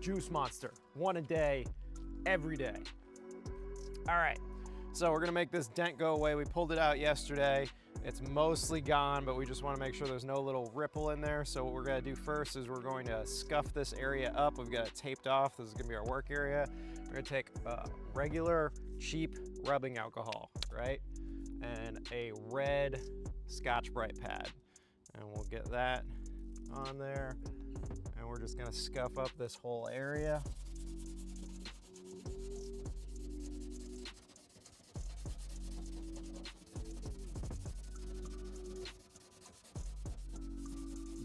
juice monster. 1 a day, every day. All right, so we're gonna make this dent go away. We pulled it out yesterday. It's mostly gone, but we just wanna make sure there's no little ripple in there. So what we're gonna do first is we're going to scuff this area up. We've got it taped off. This is gonna be our work area. We're gonna take regular, cheap rubbing alcohol, right? And a red Scotch-Brite pad. And we'll get that on there. And we're just gonna scuff up this whole area.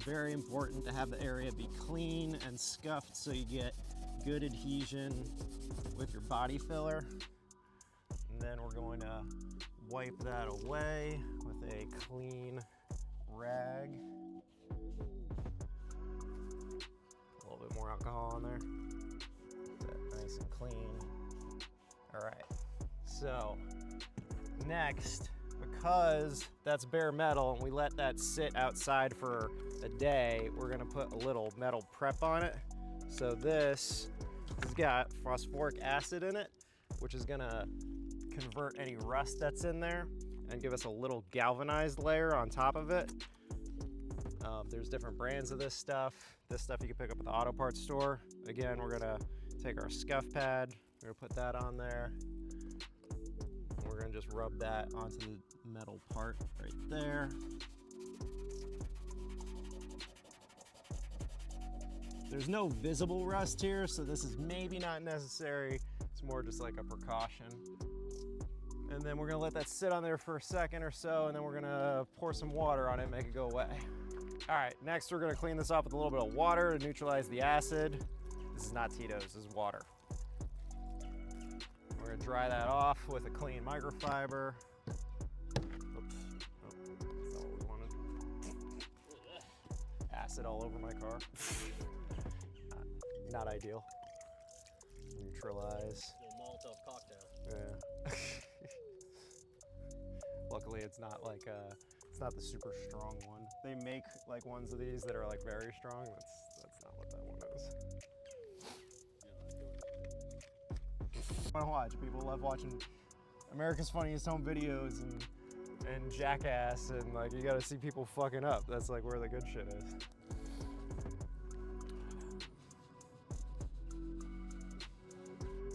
Very important to have the area be clean and scuffed so you get good adhesion with your body filler. And then we're going to wipe that away with a clean rag. A little bit more alcohol on there. Get that nice and clean. All right, so next, because that's bare metal and we let that sit outside for a day, we're gonna put a little metal prep on it. So this has got phosphoric acid in it, which is gonna convert any rust that's in there and give us a little galvanized layer on top of it. There's different brands of this stuff. This stuff you can pick up at the auto parts store. Again, we're gonna take our scuff pad, we're gonna put that on there. We're gonna just rub that onto the metal part right there. There's no visible rust here, so this is maybe not necessary. It's more just like a precaution. And then we're gonna let that sit on there for a second or so, and then we're gonna pour some water on it and make it go away. All right, next we're gonna clean this off with a little bit of water to neutralize the acid. This is not Tito's, this is water. We're gonna dry that off with a clean microfiber. Oops, oh, that's not what we wanted. Acid all over my car. Not ideal. Neutralize. A Molotov cocktail. Yeah. Luckily, it's not like it's not the super strong one. They make like ones of these that are like very strong. That's not what that one is. I watch. People love watching America's Funniest Home Videos and Jackass, and like you got to see people fucking up. That's like where the good shit is.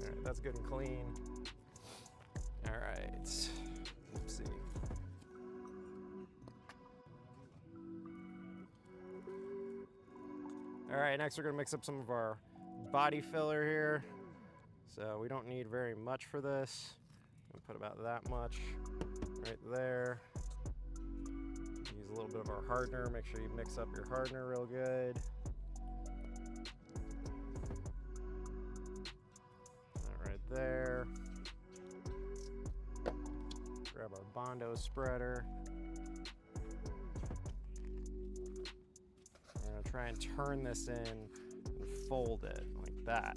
All right, that's good and clean. All right, let's see. All right, next we're gonna mix up some of our body filler here. So we don't need very much for this. I'll put about that much right there. Use a little bit of our hardener. Make sure you mix up your hardener real good. That right there. Grab our Bondo spreader. We're gonna try and turn this in and fold it like that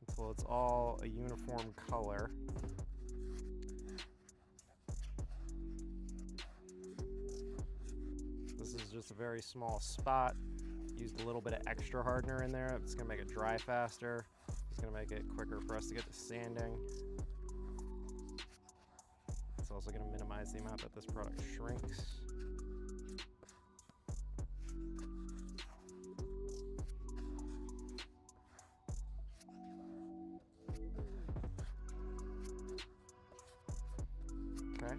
until it's all a uniform color. This is just a very small spot. Used a little bit of extra hardener in there. It's gonna make it dry faster. It's gonna make it quicker for us to get to sanding. It's also gonna minimize the amount that this product shrinks. Okay.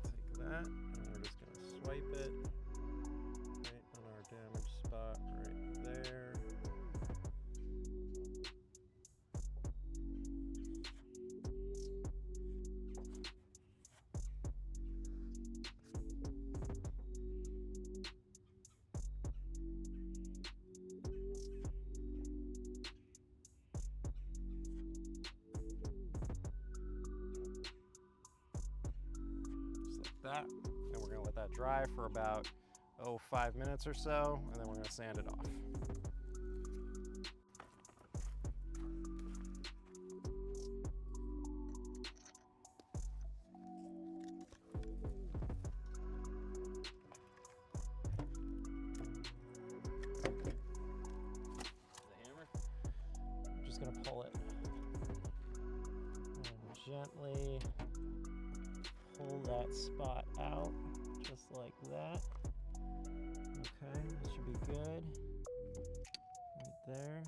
Take that, and we're just gonna swipe it right on our damaged spot right there. That, and we're gonna let that dry for about 5 minutes or so, and then we're gonna sand it off. gently pull that spot out, just like that. Okay, that should be good. Right there.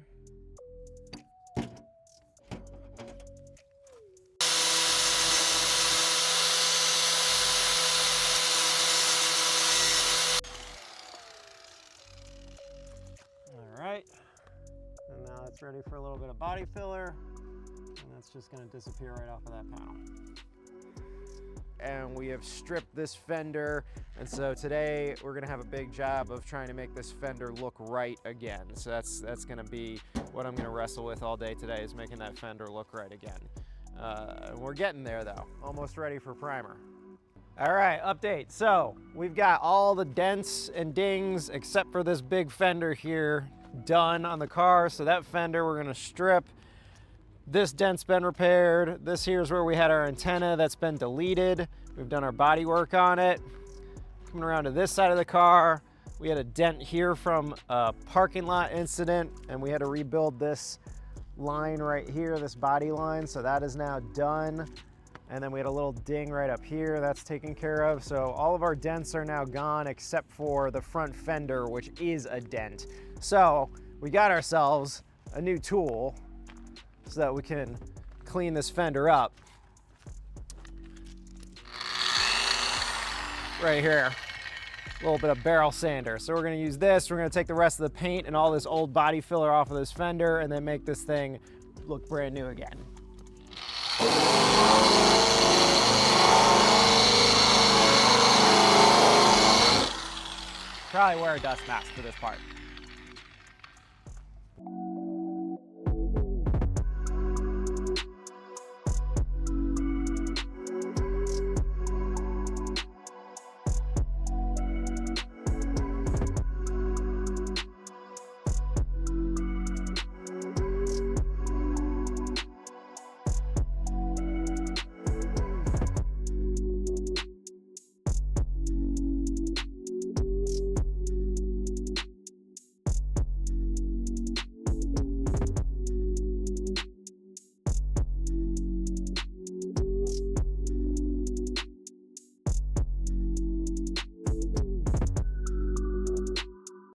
All right, and now it's ready for a little bit of body filler, and that's just gonna disappear right off of that panel. And we have stripped this fender, and so today we're gonna have a big job of trying to make this fender look right again. So that's gonna be what I'm gonna wrestle with all day today, is making that fender look right again. We're getting there though, almost ready for primer. All right, update. So we've got all the dents and dings except for this big fender here done on the car. So that fender we're gonna strip. This dent's been repaired. This here's where we had our antenna that's been deleted. We've done our body work on it. Coming around to this side of the car, we had a dent here from a parking lot incident, and we had to rebuild this line right here, this body line. So that is now done. And then we had a little ding right up here, that's taken care of. So all of our dents are now gone except for the front fender, which is a dent. So we got ourselves a new tool so that we can clean this fender up. Right here, a little bit of barrel sander. So we're gonna use this, we're gonna take the rest of the paint and all this old body filler off of this fender and then make this thing look brand new again. Probably wear a dust mask for this part.